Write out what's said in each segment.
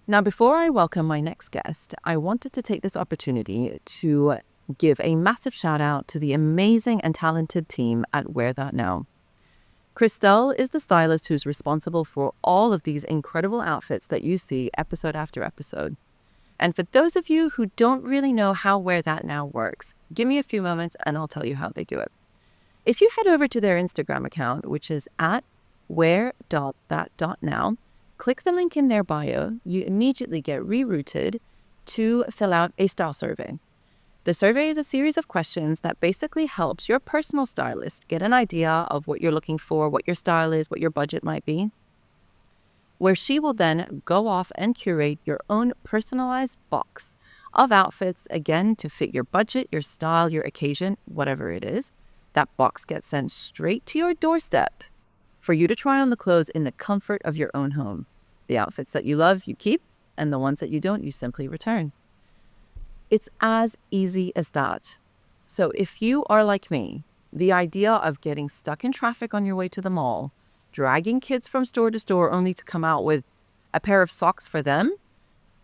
Now, before I welcome my next guest, I wanted to take this opportunity to give a massive shout out to the amazing and talented team at Wear That Now. Christelle is the stylist who's responsible for all of these incredible outfits that you see episode after episode. And for those of you who don't really know how Wear That Now works, give me a few moments and I'll tell you how they do it. If you head over to their Instagram account, which is at wear.that.now, click the link in their bio, you immediately get rerouted to fill out a style survey. The survey is a series of questions that basically helps your personal stylist get an idea of what you're looking for, what your style is, what your budget might be, where she will then go off and curate your own personalized box of outfits, again, to fit your budget, your style, your occasion, whatever it is. That box gets sent straight to your doorstep for you to try on the clothes in the comfort of your own home. The outfits that you love, you keep, and the ones that you don't, you simply return. It's as easy as that. So if you are like me, the idea of getting stuck in traffic on your way to the mall, dragging kids from store to store only to come out with a pair of socks for them,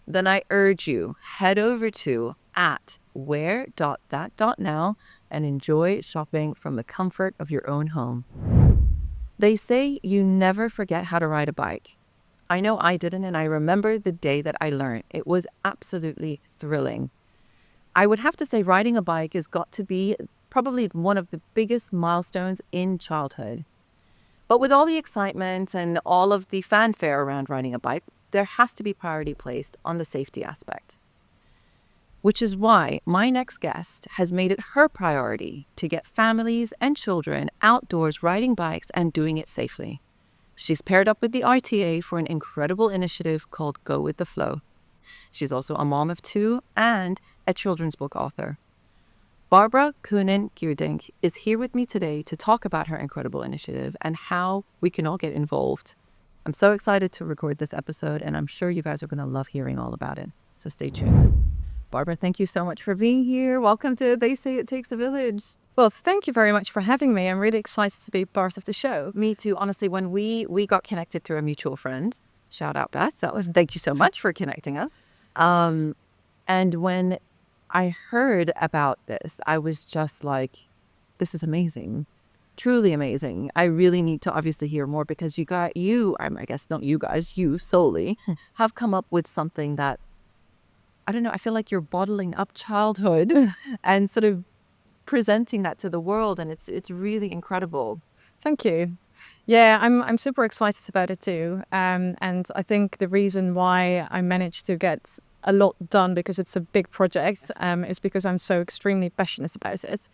then I urge you, head over to at wear.that.now and enjoy shopping from the comfort of your own home. They say you never forget how to ride a bike. I know I didn't, and I remember the day that I learned. It was absolutely thrilling. I would have to say riding a bike has got to be probably one of the biggest milestones in childhood. But with all the excitement and all of the fanfare around riding a bike, there has to be priority placed on the safety aspect. Which is why my next guest has made it her priority to get families and children outdoors riding bikes and doing it safely. She's paired up with the RTA for an incredible initiative called Go With The Floooow. She's also a mom of 2 and a children's book author. Barbra Koonin-Gierdink is here with me today to talk about her incredible initiative and how we can all get involved. I'm so excited to record this episode, and I'm sure you guys are going to love hearing all about it. So stay tuned. Barbra, thank you so much for being here. Welcome to They Say It Takes a Village. Well, thank you very much for having me. I'm really excited to be part of the show. Me too. Honestly, when we got connected through a mutual friend, shout out Beth. Thank you so much for connecting us. And when I heard about this, I was just like, this is amazing. Truly amazing. I really need to obviously hear more because you solely have come up with something that, I don't know, I feel like you're bottling up childhood and sort of presenting that to the world, and it's really incredible. Thank you. Yeah, I'm super excited about it too. And I think the reason why I managed to get a lot done, because it's a big project, is because I'm so extremely passionate about it.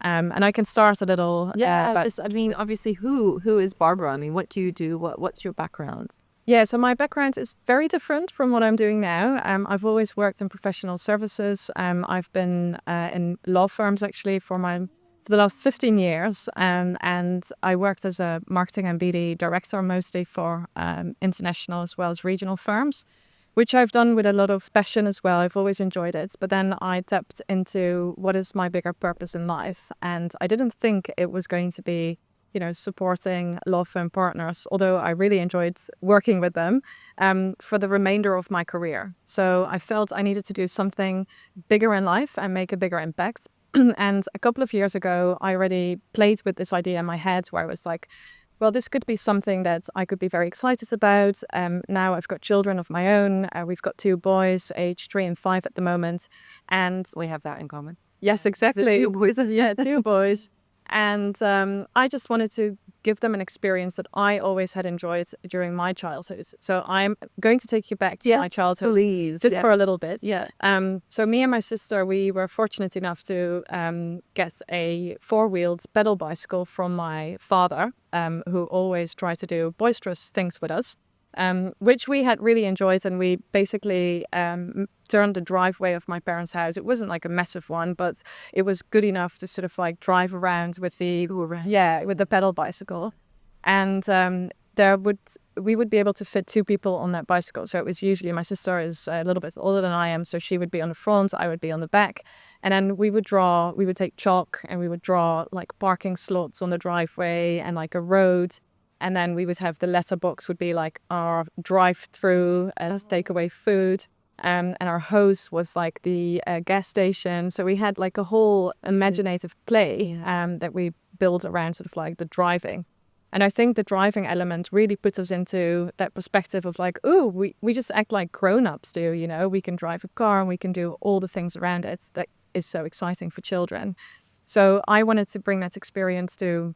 And I can start a little. Obviously, who is Barbra? I mean, what do you do? What's your background? Yeah, so my background is very different from what I'm doing now. I've always worked in professional services. I've been in law firms actually for the last 15 years. And I worked as a marketing and BD director, mostly for international as well as regional firms, which I've done with a lot of passion as well. I've always enjoyed it. But then I tapped into what is my bigger purpose in life. And I didn't think it was going to be, supporting law firm partners, although I really enjoyed working with them for the remainder of my career. So I felt I needed to do something bigger in life and make a bigger impact. And a couple of years ago, I already played with this idea in my head where I was like, well, this could be something that I could be very excited about. Now I've got children of my own. We've got 2 boys, aged 3 and 5 at the moment. And we have that in common. Yes, exactly. The 2 boys. Yeah, 2 boys. And I just wanted to give them an experience that I always had enjoyed during my childhood. So I'm going to take you back to my childhood. Please. Just for a little bit. Yeah. So me and my sister, we were fortunate enough to get a 4-wheeled pedal bicycle from my father, who always tried to do boisterous things with us. Which we had really enjoyed, and we basically turned the driveway of my parents' house. It wasn't like a massive one, but it was good enough to sort of like drive around with with the pedal bicycle. And we would be able to fit 2 people on that bicycle. So it was usually, my sister is a little bit older than I am, so she would be on the front, I would be on the back. And then we would take chalk and we would draw like parking slots on the driveway and like a road. And then we would have the letterbox would be like our drive-through as takeaway food. And our hose was like the gas station. So we had like a whole imaginative play that we built around sort of like the driving. And I think the driving element really puts us into that perspective of like, oh, we just act like grown-ups do, you know, we can drive a car and we can do all the things around it that is so exciting for children. So I wanted to bring that experience to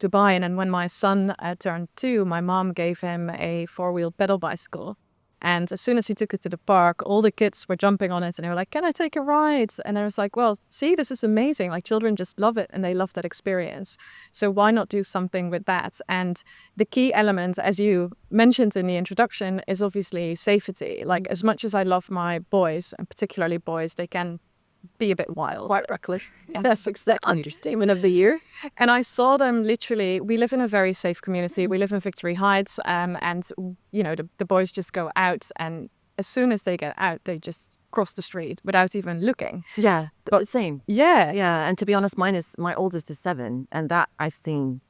Dubai. And then when my son turned 2, my mom gave him a 4-wheel pedal bicycle. And as soon as he took it to the park, all the kids were jumping on it and they were like, can I take a ride? And I was like, well, see, this is amazing. Like children just love it and they love that experience. So why not do something with that? And the key element, as you mentioned in the introduction, is obviously safety. Like as much as I love my boys, and particularly boys, they can be a bit wild. Quite reckless. That's exactly Understatement of the year. And I saw them literally, we live in a very safe community. We live in Victory Heights, and, you know, the boys just go out, and as soon as they get out, they just cross the street without even looking. Yeah, but same. Yeah. Yeah, and to be honest, my oldest is 7, and that I've seen,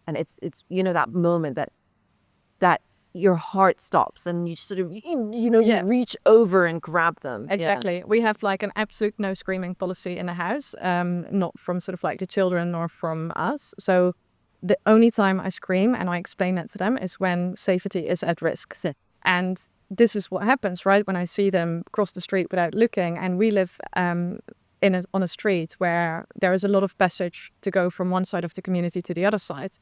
and it's you know that moment that your heart stops and you sort of you reach over and grab them. Exactly. Yeah. We have like an absolute no screaming policy in the house, not from sort of like the children nor from us. So the only time I scream and I explain that to them is when safety is at risk. And this is what happens, right? When I see them cross the street without looking, and we live on a street where there is a lot of passage to go from one side of the community to the other side.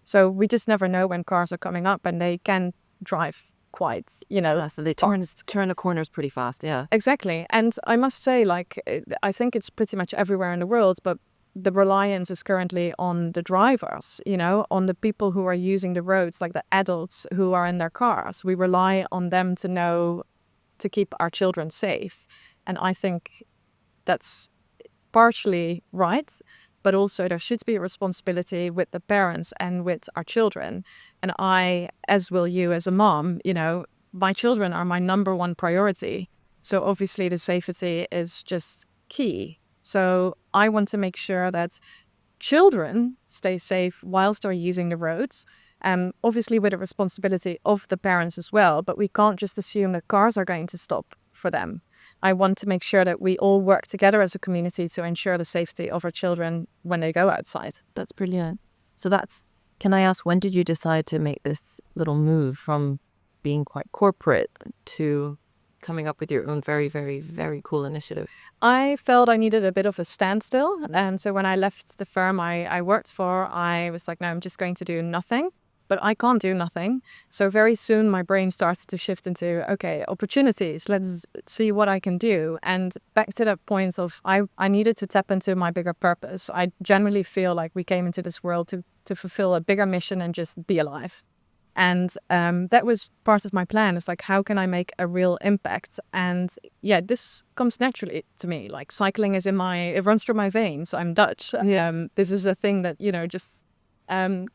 So we just never know when cars are coming up, and they can drive quite, you know. Yeah, so they turn the corners pretty fast. Yeah. Exactly. And I must say, like, I think it's pretty much everywhere in the world, but the reliance is currently on the drivers, you know, on the people who are using the roads, like the adults who are in their cars. We rely on them to know to keep our children safe. And I think that's partially right. But also there should be a responsibility with the parents and with our children. And I, as will you as a mom, you know, my children are my number one priority. So obviously the safety is just key. So I want to make sure that children stay safe whilst they're using the roads. Obviously with the responsibility of the parents as well, but we can't just assume that cars are going to stop for them. I want to make sure that we all work together as a community to ensure the safety of our children when they go outside. That's brilliant. So can I ask, when did you decide to make this little move from being quite corporate to coming up with your own very, very, very cool initiative? I felt I needed a bit of a standstill. And so when I left the firm I worked for, I was like, no, I'm just going to do nothing. But I can't do nothing. So very soon my brain started to shift into, okay, opportunities. Let's see what I can do. And back to that point of I needed to tap into my bigger purpose. I generally feel like we came into this world to fulfill a bigger mission and just be alive. And that was part of my plan. It's like, how can I make a real impact? And yeah, this comes naturally to me. Like cycling is it runs through my veins. I'm Dutch. This is a thing that, you know, just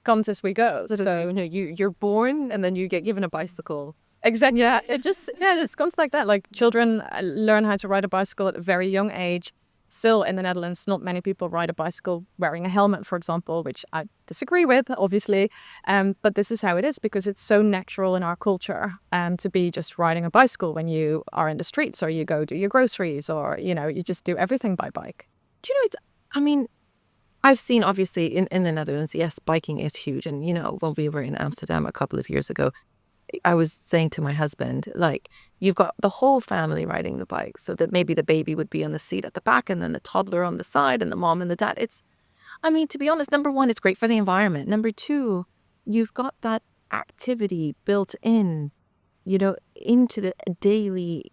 comes as we go. So you know, you're born and then you get given a bicycle. Exactly. Yeah, it just comes like that. Like children learn how to ride a bicycle at a very young age. Still in the Netherlands, not many people ride a bicycle wearing a helmet, for example, which I disagree with, obviously. But this is how it is because it's so natural in our culture to be just riding a bicycle when you are in the streets or you go do your groceries or, you know, you just do everything by bike. Do you know, I've seen, obviously, in the Netherlands, yes, biking is huge. And, you know, when we were in Amsterdam a couple of years ago, I was saying to my husband, like, you've got the whole family riding the bike so that maybe the baby would be on the seat at the back and then the toddler on the side and the mom and the dad. To be honest, number one, it's great for the environment. Number two, you've got that activity built in, you know, into the daily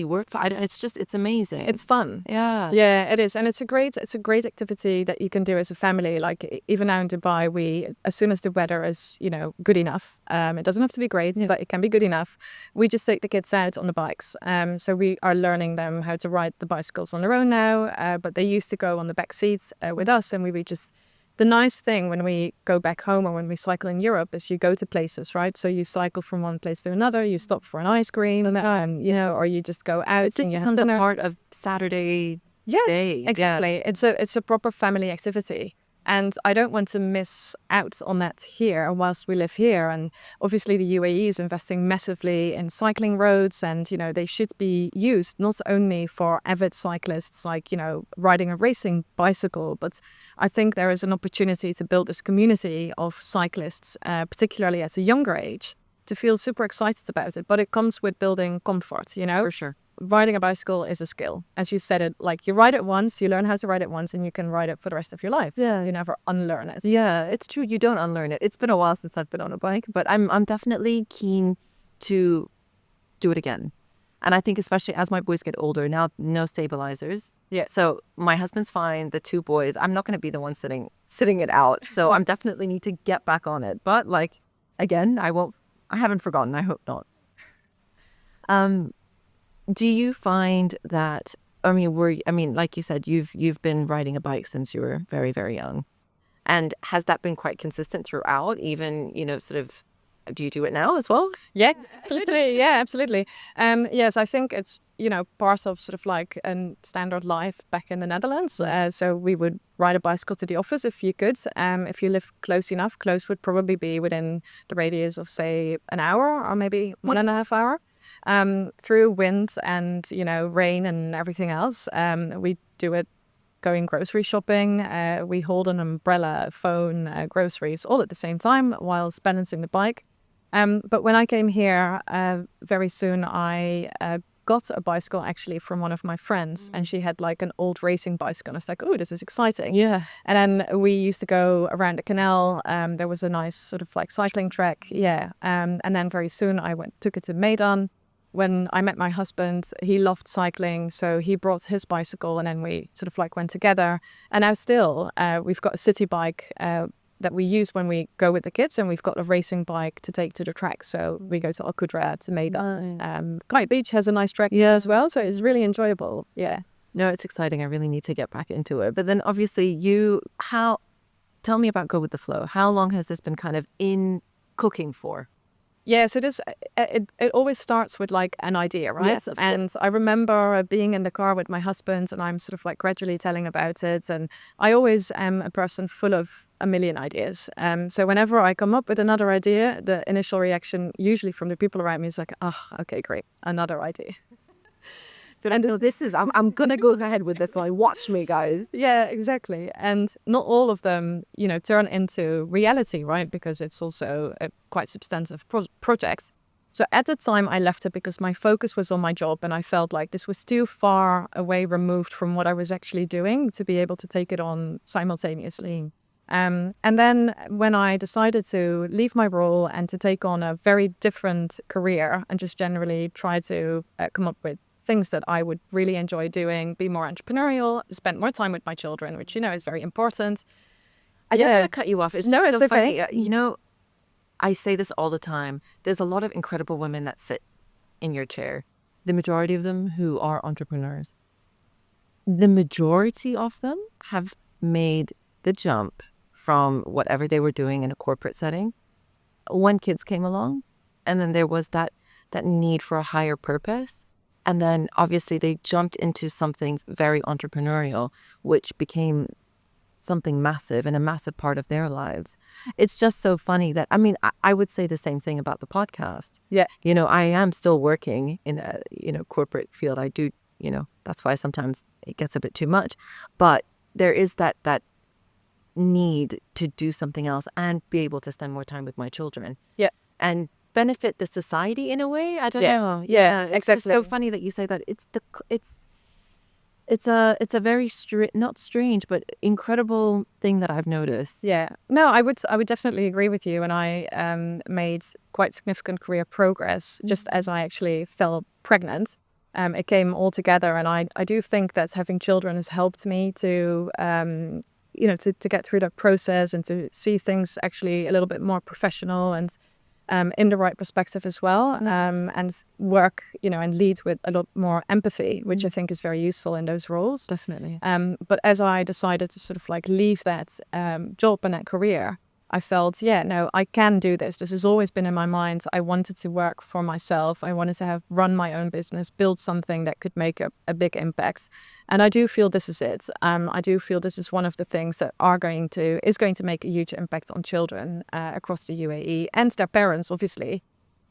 work. It's amazing. It's fun. Yeah, it is. And it's a great activity that you can do as a family. Like even now in Dubai, as soon as the weather is, you know, good enough, it doesn't have to be great, but it can be good enough. We just take the kids out on the bikes. So we are learning them how to ride the bicycles on their own now. But they used to go on the back seats with us, and we would just. The nice thing when we go back home or when we cycle in Europe is you go to places, right? So you cycle from one place to another, you stop for an ice cream, you know, or you just go out and you have dinner. Part of Saturday day. Exactly. It's a proper family activity. And I don't want to miss out on that here whilst we live here. And obviously the UAE is investing massively in cycling roads, and, they should be used not only for avid cyclists, like, riding a racing bicycle, but I think there is an opportunity to build this community of cyclists, particularly at a younger age, to feel super excited about it. But it comes with building comfort, For sure. Riding a bicycle is a skill. As you said it, like, you ride it once, you learn how to ride it once, and you can ride it for the rest of your life. Yeah. You never unlearn it. Yeah, it's true. You don't unlearn it. It's been a while since I've been on a bike, but I'm definitely keen to do it again. And I think especially as my boys get older, now no stabilizers. Yeah. So my husband's fine, the two boys, I'm not going to be the one sitting it out. So I'm definitely need to get back on it. But like, again, I haven't forgotten. I hope not. Do you find that, like you said, you've been riding a bike since you were very, very young. And has that been quite consistent throughout, even, sort of, do you do it now as well? Yeah, absolutely. Yeah, absolutely. Yes, I think it's, part of sort of like a standard life back in the Netherlands. So we would ride a bicycle to the office if you could. If you live close enough, close would probably be within the radius of, say, an hour or maybe 1.5 hours. Through wind and, rain and everything else. We do it going grocery shopping. We hold an umbrella, phone, groceries all at the same time whilst balancing the bike. But when I came here, very soon I got a bicycle actually from one of my friends, and she had like an old racing bicycle. And I was like, oh, this is exciting. Yeah. And then we used to go around the canal. There was a nice sort of like cycling track. Yeah. And then very soon I took it to Medan. When I met my husband, he loved cycling, so he brought his bicycle, and then we sort of like went together. And now still, we've got a city bike that we use when we go with the kids, and we've got a racing bike to take to the track. So we go to Al Qudra, to Medan. Kite Beach has a nice track as well, so it's really enjoyable. Yeah. No, it's exciting. I really need to get back into it. But then obviously tell me about Go With The Floooow. How long has this been kind of in cooking for? Yeah, so it always starts with like an idea, right? Yes, of course. And I remember being in the car with my husband, and I'm sort of like gradually telling about it. And I always am a person full of a million ideas. So whenever I come up with another idea, the initial reaction usually from the people around me is like, oh, okay, great, another idea. And I'm gonna go ahead with this. Like, watch me, guys. Yeah, exactly. And not all of them, turn into reality, right? Because it's also a quite substantive project. So at the time I left it because my focus was on my job, and I felt like this was too far away removed from what I was actually doing to be able to take it on simultaneously. And then when I decided to leave my role and to take on a very different career and just generally try to come up with things that I would really enjoy doing, be more entrepreneurial, spend more time with my children, which, is very important. I don't want to cut you off. It's No, so it's funny. okay. I say this all the time. There's a lot of incredible women that sit in your chair. The majority of them who are entrepreneurs. The majority of them have made the jump from whatever they were doing in a corporate setting when kids came along. And then there was that need for a higher purpose. And then obviously they jumped into something very entrepreneurial, which became something massive and a massive part of their lives. It's just so funny that, I would say the same thing about the podcast. Yeah. I am still working in a, corporate field. I do, that's why sometimes it gets a bit too much. But there is that need to do something else and be able to spend more time with my children. Yeah. And benefit the society in a way. I don't know. Yeah, It's exactly. so funny that you say that. It's a very not strange, but incredible thing that I've noticed. Yeah. No, I would definitely agree with you. And I made quite significant career progress just as I actually fell pregnant. It came all together, and I do think that having children has helped me to to get through that process and to see things actually a little bit more professional and in the right perspective as well, and work, and lead with a lot more empathy, which I think is very useful in those roles. Definitely. But as I decided to sort of like leave that job and that career, I felt, yeah, no, I can do this. This has always been in my mind. I wanted to work for myself. I wanted to run my own business, build something that could make a big impact. And I do feel this is it. I do feel this is one of the things that is going to make a huge impact on children across the UAE and their parents, obviously.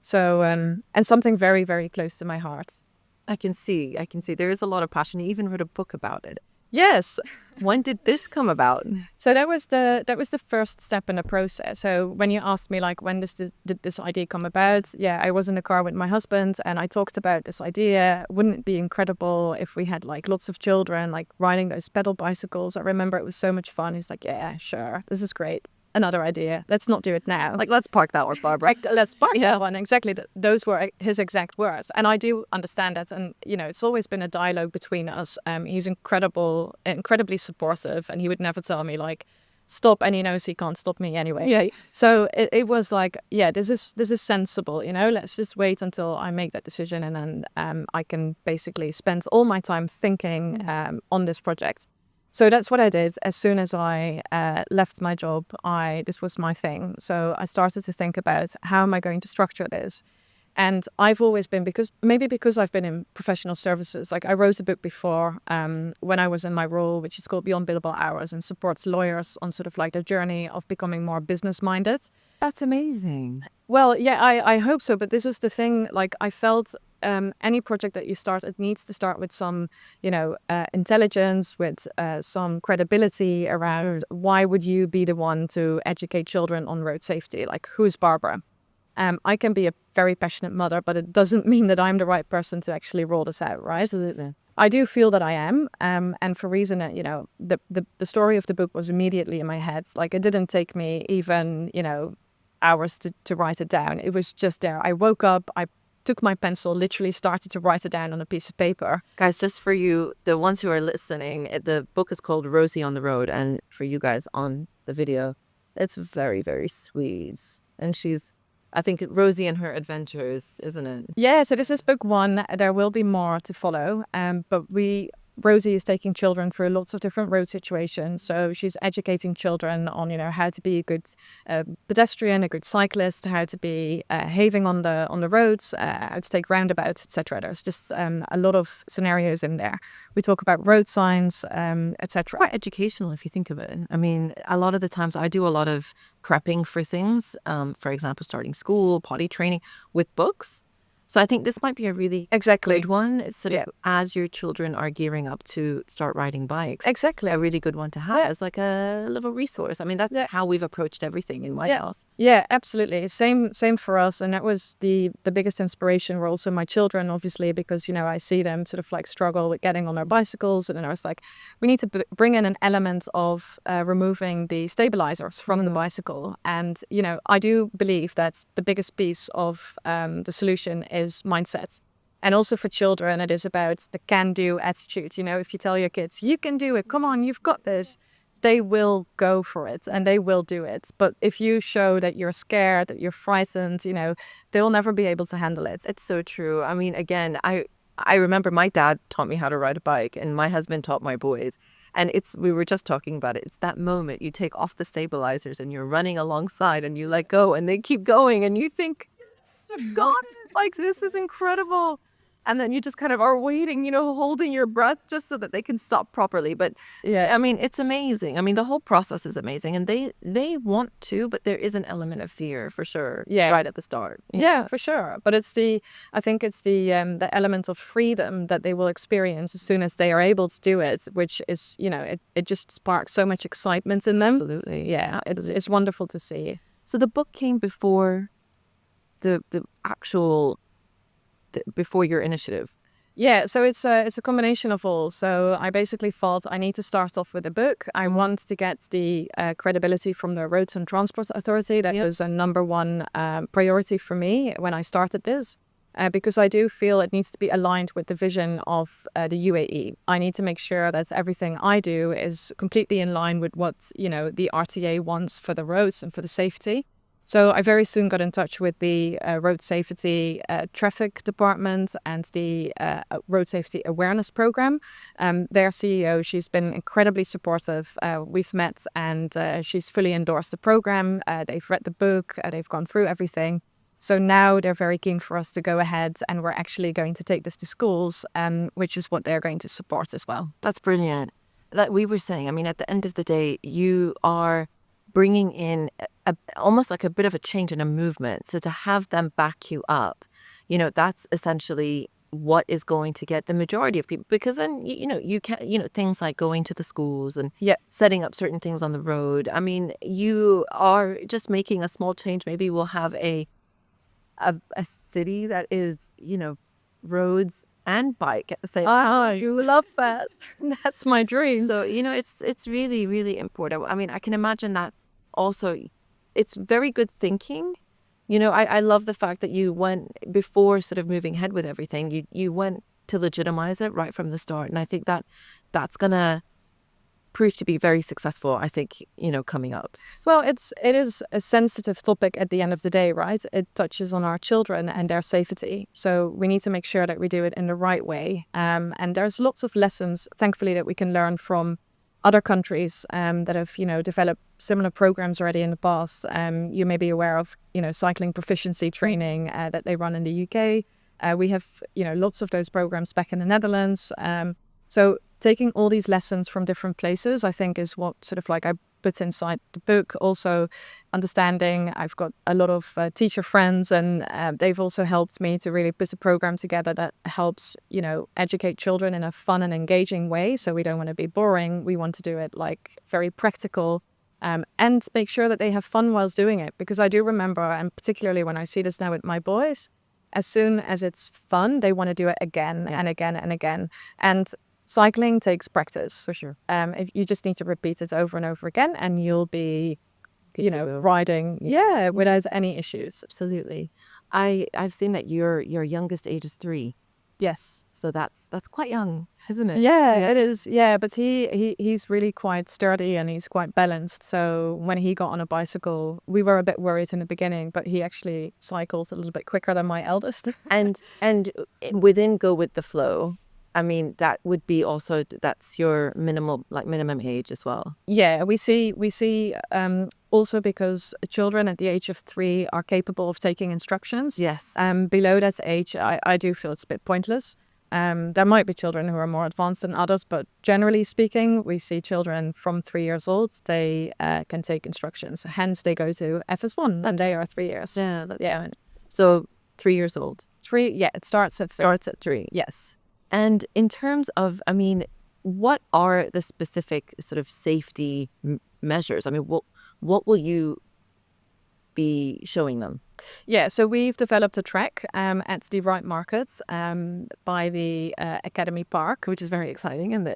So, and something very, very close to my heart. I can see. There is a lot of passion. You even wrote a book about it. Yes. When did this come about? So that was the first step in the process. So when you asked me like when did this idea come about? Yeah, I was in the car with my husband and I talked about this idea. Wouldn't it be incredible if we had like lots of children like riding those pedal bicycles? I remember it was so much fun. He's like, yeah, sure, this is great. Another idea. Let's not do it now. Like, let's park that one, Barbra. Right, let's park that one. Exactly. Those were his exact words. And I do understand that. And, you know, it's always been a dialogue between us. He's incredibly supportive. And he would never tell me, like, stop. And he knows he can't stop me anyway. Yeah. So it was like, yeah, this is sensible. You know, let's just wait until I make that decision. And then I can basically spend all my time thinking on this project. So that's what I did. As soon as I left my job, this was my thing. So I started to think about how am I going to structure this? And I've always been, because I've been in professional services, like I wrote a book before when I was in my role, which is called Beyond Billable Hours and supports lawyers on sort of like the journey of becoming more business minded. That's amazing. Well, yeah, I hope so. But this is the thing, like I felt any project that you start, it needs to start with some, intelligence, with some credibility around why would you be the one to educate children on road safety? Like, who's Barbra? I can be a very passionate mother, but it doesn't mean that I'm the right person to actually roll this out, right? Absolutely. I do feel that I am. And for reason that, the story of the book was immediately in my head. Like, it didn't take me even, hours to write it down. It was just there. I woke up, I took my pencil, literally started to write it down on a piece of paper. Guys, just for you, the ones who are listening, the book is called Rosie on the Road. And for you guys on the video, it's very, very sweet. And I think Rosie and her adventures, isn't it? Yeah, so this is book one. There will be more to follow. But Rosie is taking children through lots of different road situations. So she's educating children on, how to be a good pedestrian, a good cyclist, how to be having on the roads, how to take roundabouts, etc. There's just a lot of scenarios in there. We talk about road signs, etc. Quite educational if you think of it. I mean, a lot of the times I do a lot of prepping for things. For example, starting school, potty training with books. So I think this might be a really good one. It's sort of as your children are gearing up to start riding bikes. Exactly. A really good one to have as like a little resource. I mean, that's how we've approached everything in my house. Yeah, absolutely. Same for us. And that was the biggest inspiration were also my children, obviously, because, I see them sort of like struggle with getting on their bicycles. And then I was like, we need to bring in an element of removing the stabilizers from the bicycle. And, I do believe that the biggest piece of the solution is mindset. And also for children, it is about the can-do attitude. If you tell your kids, you can do it, come on, you've got this, they will go for it and they will do it. But if you show that you're scared, that you're frightened, they'll never be able to handle it. It's so true. I mean, again, I remember my dad taught me how to ride a bike and my husband taught my boys. And we were just talking about it. It's that moment you take off the stabilizers and you're running alongside and you let go and they keep going and you think, God, like, this is incredible. And then you just kind of are waiting, holding your breath just so that they can stop properly. But I mean, it's amazing. I mean, the whole process is amazing. And they want to, but there is an element of fear for sure. Yeah. Right at the start. Yeah, for sure. But I think it's the element of freedom that they will experience as soon as they are able to do it, which is, it just sparks so much excitement in them. Absolutely. Yeah. It's wonderful to see. So the book came before before your initiative. Yeah, so it's a combination of all. So I basically thought I need to start off with a book. I want to get the credibility from the Roads and Transport Authority. That was a number one priority for me when I started this. Because I do feel it needs to be aligned with the vision of the UAE. I need to make sure that everything I do is completely in line with what, the RTA wants for the roads and for the safety. So I very soon got in touch with the road safety traffic department and the road safety awareness program. Their CEO, she's been incredibly supportive. We've met and she's fully endorsed the program. They've read the book, they've gone through everything. So now they're very keen for us to go ahead, and we're actually going to take this to schools, which is what they're going to support as well. That's brilliant. Like we were saying, I mean, at the end of the day, you are bringing in almost like a bit of a change in a movement. So to have them back you up, that's essentially what is going to get the majority of people, because then, you can, things like going to the schools and setting up certain things on the road. I mean, you are just making a small change. Maybe we'll have a city that is, roads and bike at the same time. You love that. That's my dream. So, it's really, really important. I mean, I can imagine that also it's very good thinking. I love the fact that you went, before sort of moving ahead with everything, you went to legitimize it right from the start. And I think that that's going to prove to be very successful, I think, coming up. Well, it is a sensitive topic at the end of the day, right? It touches on our children and their safety. So we need to make sure that we do it in the right way. And there's lots of lessons, thankfully, that we can learn from other countries that have, developed similar programs already in the past. You may be aware of, cycling proficiency training that they run in the UK. We have, lots of those programs back in the Netherlands. So taking all these lessons from different places, I think, is what sort of like I put inside the book. Also understanding, I've got a lot of teacher friends, and they've also helped me to really put a program together that helps, educate children in a fun and engaging way. So we don't want to be boring. We want to do it like very practical, and make sure that they have fun whilst doing it. Because I do remember, and particularly when I see this now with my boys, as soon as it's fun, they want to do it again and again and again. And cycling takes practice. For sure. You just need to repeat it over and over again, and you'll be, riding, without any issues. Absolutely. I've seen that your youngest age is 3. Yes. So that's quite young, isn't it? Yeah, it is. Yeah, but he's really quite sturdy and he's quite balanced. So when he got on a bicycle, we were a bit worried in the beginning, but he actually cycles a little bit quicker than my eldest. and within Go With The Floooow, I mean, that would be also, that's your minimum age as well. Yeah, we see also because children at the age of 3 are capable of taking instructions. Yes. Below that age, I do feel it's a bit pointless. There might be children who are more advanced than others, but generally speaking, we see children from 3 years old, they can take instructions. Hence, they go to FS1 and they are 3 years. Yeah. So 3 years old. 3, yeah, it starts at 3. Starts at 3. Yes. And in terms of, I mean, what are the specific sort of safety measures? I mean, what will you be showing them? Yeah, so we've developed a track at the Right Market by the Academy Park, which is very exciting, and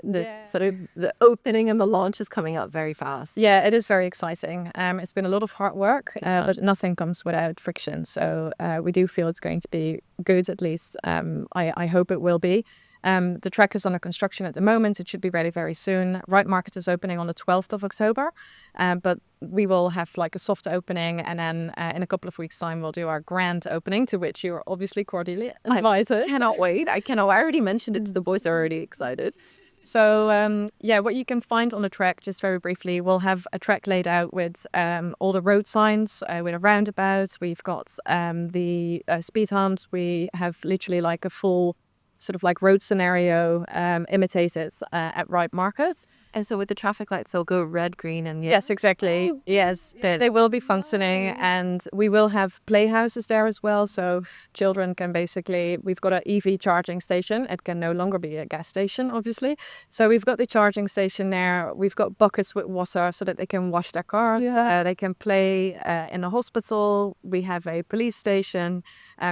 sort of the opening and the launch is coming up very fast. Yeah, it is very exciting. It's been a lot of hard work, but nothing comes without friction. So we do feel it's going to be good, at least. I hope it will be. The track is under construction at the moment. It should be ready very soon. Right Market is opening on the 12th of October, but we will have like a soft opening, and then in a couple of weeks' time we'll do our grand opening, to which you are obviously cordially invited. I cannot wait. I already mentioned it to the boys. They're already excited. So what you can find on the track, just very briefly, we'll have a track laid out with all the road signs, with a roundabout. We've got the speed humps. We have literally like a full sort of like road scenario imitated at Right Market. And so with the traffic lights, they'll go red, green, and yes, exactly. Yes, they will be functioning, and we will have playhouses there as well. So children can basically, we've got an EV charging station. It can no longer be a gas station, obviously. So we've got the charging station there. We've got buckets with water so that they can wash their cars. They can play in a hospital. We have a police station.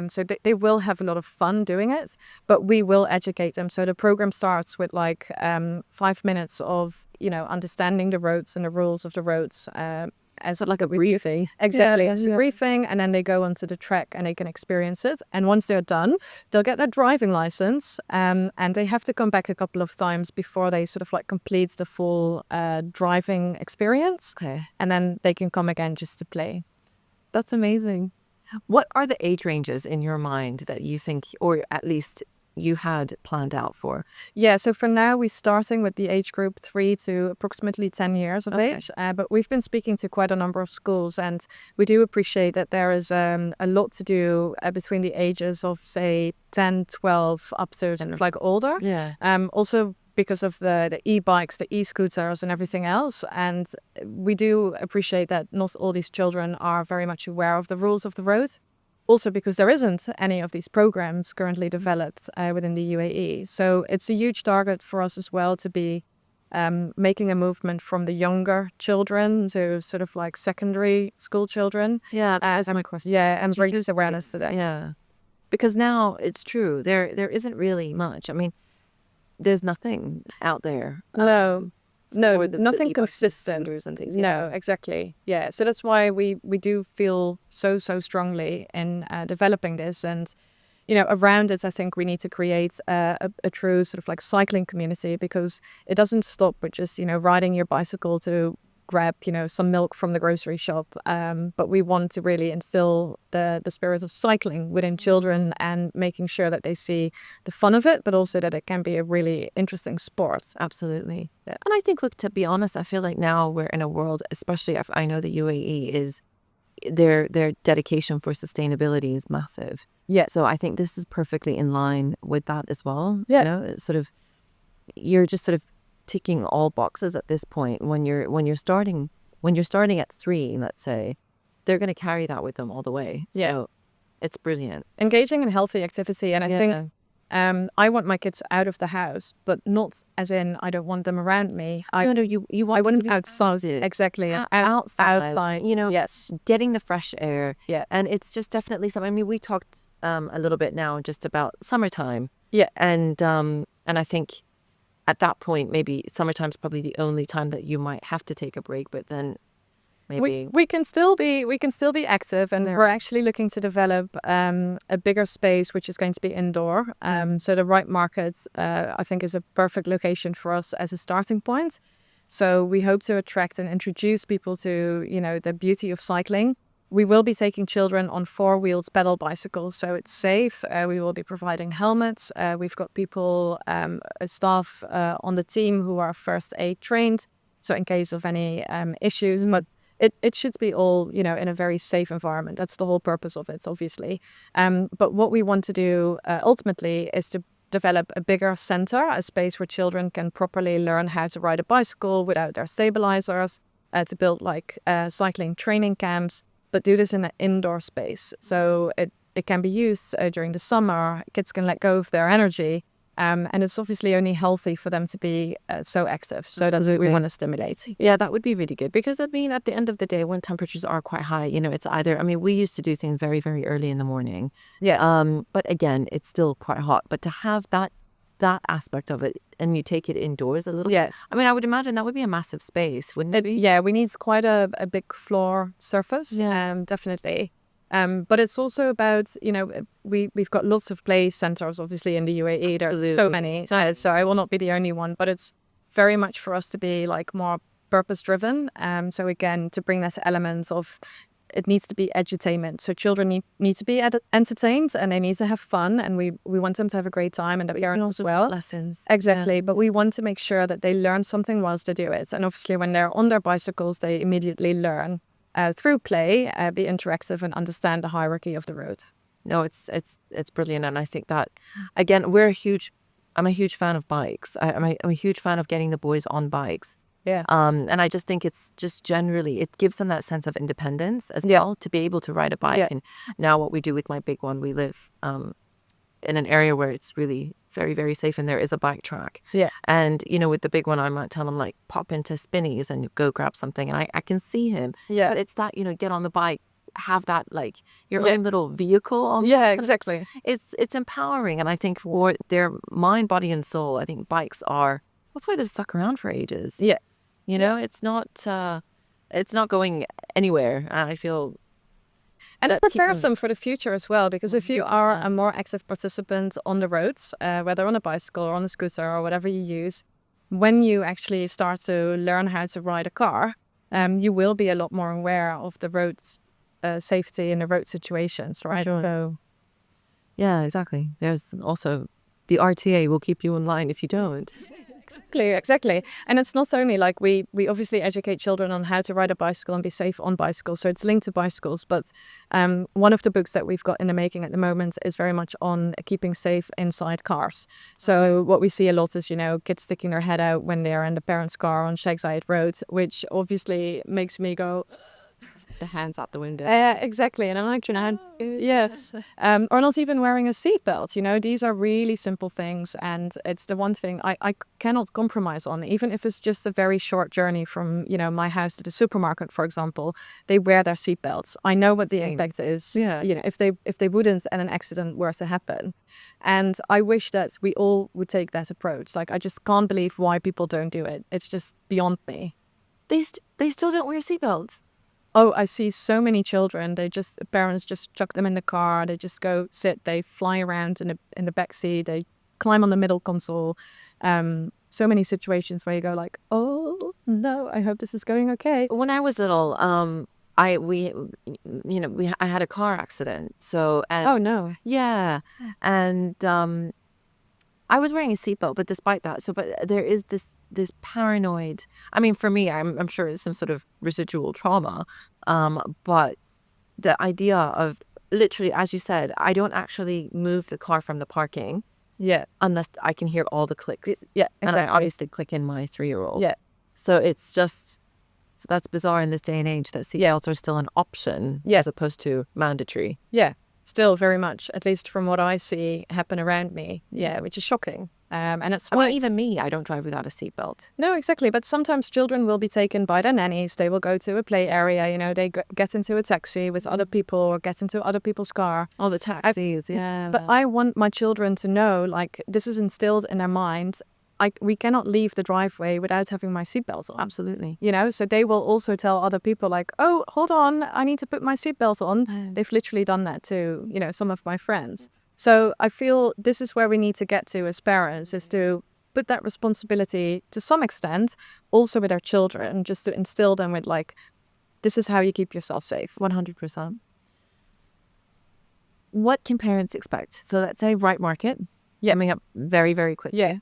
So they will have a lot of fun doing it, but we will educate them. So the program starts with like 5 minutes of, understanding the roads and the rules of the roads. As like a briefing. Exactly, as a briefing, and then they go onto the track and they can experience it. And once they're done, they'll get their driving license, and they have to come back a couple of times before they sort of like complete the full driving experience. Okay. And then they can come again just to play. That's amazing. What are the age ranges in your mind that you think, or at least you had planned out for? Yeah, so for now, we're starting with the age group 3 to approximately 10 years of Okay. age. But we've been speaking to quite a number of schools, and we do appreciate that there is a lot to do between the ages of, say, 10, 12 up to kind of like older. Yeah. Also because of the e-bikes, the e-scooters and everything else. And we do appreciate that not all these children are very much aware of the rules of the road. Also because there isn't any of these programs currently developed within the UAE. So it's a huge target for us as well to be making a movement from the younger children to sort of like secondary school children. Yeah, that's my question. Yeah, and Did you bring awareness to that. Yeah. Because now it's true. There isn't really much. I mean, there's nothing out there. No, no, For the nothing e-bike consistent. scooters and things. No, exactly. Yeah. So that's why we do feel so strongly in developing this. And, you know, around it, I think we need to create a true sort of like cycling community, because it doesn't stop with just, you know, riding your bicycle to grab, you know, some milk from the grocery shop. But we want to really instill the spirit of cycling within children and making sure that they see the fun of it, but also that it can be a really interesting sport. Absolutely. And I think, look, to be honest, I feel like now we're in a world, especially if I know the UAE is their dedication for sustainability is massive. Yeah. So I think this is perfectly in line with that as well. Yeah. You know, it's sort of, you're just sort of ticking all boxes at this point. When you're starting at 3, let's say, they're going to carry that with them all the way. So Yeah. it's brilliant. Engaging in healthy activity. And I think I want my kids out of the house, but not as in I don't want them around me. You want want to be outside. Exactly. Outside. You know, Yes. getting the fresh air. Yeah. And it's just definitely something. I mean, we talked a little bit now just about summertime. Yeah. And I think at that point, maybe summertime's probably the only time that you might have to take a break, but then maybe we can still be active, and we're actually looking to develop a bigger space which is going to be indoor. So the right market I think is a perfect location for us as a starting point. So we hope to attract and introduce people to, you know, the beauty of cycling. We will be taking children on 4-wheeled pedal bicycles, so it's safe. We will be providing helmets. We've got people, staff on the team who are first aid trained, so in case of any issues. But it should be all, you know, in a very safe environment. That's the whole purpose of it, obviously. But what we want to do ultimately is to develop a bigger center, a space where children can properly learn how to ride a bicycle without their stabilizers, to build like cycling training camps, but do this in an indoor space. So it can be used during the summer. Kids can let go of their energy. And it's obviously only healthy for them to be so active. So that's what we want to stimulate. Yeah, that would be really good, because I mean, at the end of the day, when temperatures are quite high, you know, it's either, I mean, we used to do things very, very early in the morning. Yeah. But again, it's still quite hot. But to have that aspect of it, and you take it indoors a little. Yeah. I mean, I would imagine that would be a massive space, wouldn't it be? Yeah, we need quite a big floor surface. Yeah. Definitely. But it's also about, you know, we've got lots of play centers, obviously, in the UAE. There's so many. So I will not be the only one, but it's very much for us to be like more purpose driven. So again, to bring that element of, it needs to be edutainment. So children need to be entertained, and they need to have fun, and we want them to have a great time, and that parents as well. Lessons. Exactly. Yeah. But we want to make sure that they learn something whilst they do it. And obviously when they're on their bicycles, they immediately learn through play, be interactive and understand the hierarchy of the road. No, it's brilliant. And I think that, again, I'm a huge fan of bikes. I'm a huge fan of getting the boys on bikes. Yeah. And I just think it's just generally, it gives them that sense of independence as well, to be able to ride a bike. Yeah. And now what we do with my big one, we live in an area where it's really very, very safe, and there is a bike track. Yeah. And, you know, with the big one, I might tell him, like, pop into Spinneys and go grab something. And I can see him. Yeah. But it's that, you know, get on the bike, have that, like, your own little vehicle on. Yeah, exactly. It's empowering. And I think for their mind, body, and soul, I think bikes that's why they've stuck around for ages. Yeah. You know, it's not going anywhere. I feel. And it prepares them for the future as well, because if you are a more active participant on the roads, whether on a bicycle or on a scooter or whatever you use, when you actually start to learn how to ride a car, you will be a lot more aware of the roads safety in the road situations, right? Sure. So Yeah, exactly. There's also the RTA will keep you in line if you don't. exactly. And it's not only like we obviously educate children on how to ride a bicycle and be safe on bicycles. So it's linked to bicycles. But one of the books that we've got in the making at the moment is very much on keeping safe inside cars. So what we see a lot is, kids sticking their head out when they're in the parents' car on Shagside Road, which obviously makes me go, The hands out the window. exactly. And I'm like, yes. Or not even wearing a seatbelt. These are really simple things. And it's the one thing I cannot compromise on, even if it's just a very short journey from, my house to the supermarket, for example. They wear their seatbelts. I know what the impact is. Yeah. If they wouldn't and an accident were to happen. And I wish that we all would take that approach. Like, I just can't believe why people don't do it. It's just beyond me. They still don't wear seatbelts. Oh, I see so many children. Parents just chuck them in the car. They just go sit. They fly around in the back seat. They climb on the middle console. So many situations where you go like, oh no, I hope this is going okay. When I was little, I had a car accident. So Oh no. yeah, and I was wearing a seatbelt, but despite that, but there is this paranoid. I mean, for me, I'm sure it's some sort of residual trauma, but the idea of literally, as you said, I don't actually move the car from the parking, Yeah. unless I can hear all the clicks. Yeah. And Exactly. I obviously click in my 3-year-old. Yeah. So it's just, so that's bizarre in this day and age that seatbelts are still an option as opposed to mandatory. Yeah. Still very much, at least from what I see happen around me. Yeah, which is shocking. And it's why even me, I don't drive without a seatbelt. No, exactly. But sometimes children will be taken by their nannies. They will go to a play area. They get into a taxi with other people or get into other people's car. Oh, the taxis, yeah. But I want my children to know, like, this is instilled in their mind. We cannot leave the driveway without having my seatbelt on. Absolutely. So they will also tell other people like, oh, hold on, I need to put my seatbelt on. They've literally done that to, some of my friends. So I feel this is where we need to get to as parents, is to put that responsibility to some extent also with our children, just to instill them with like, this is how you keep yourself safe. 100%. What can parents expect? So let's say right market coming up very, very quickly. Yeah.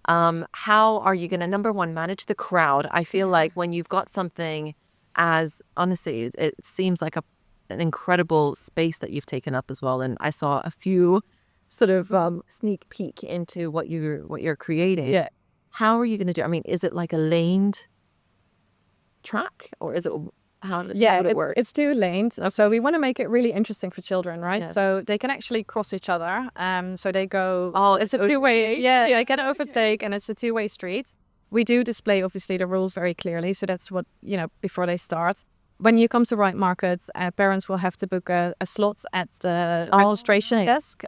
How are you going to, number one, manage the crowd? I feel like when you've got something as, honestly, it seems like an incredible space that you've taken up as well. And I saw a few sort of sneak peek into what you're creating. Yeah. How are you going to do? I mean, is it like a laned track, or is it how would it work? It's 2 lanes. So we want to make it really interesting for children, right? Yeah. So they can actually cross each other. So they go. Oh, it's a 2-way. Yeah, they can overtake, and it's a 2-way street. We do display obviously the rules very clearly. So that's what before they start. When you come to Right Market, parents will have to book a slot at the registration desk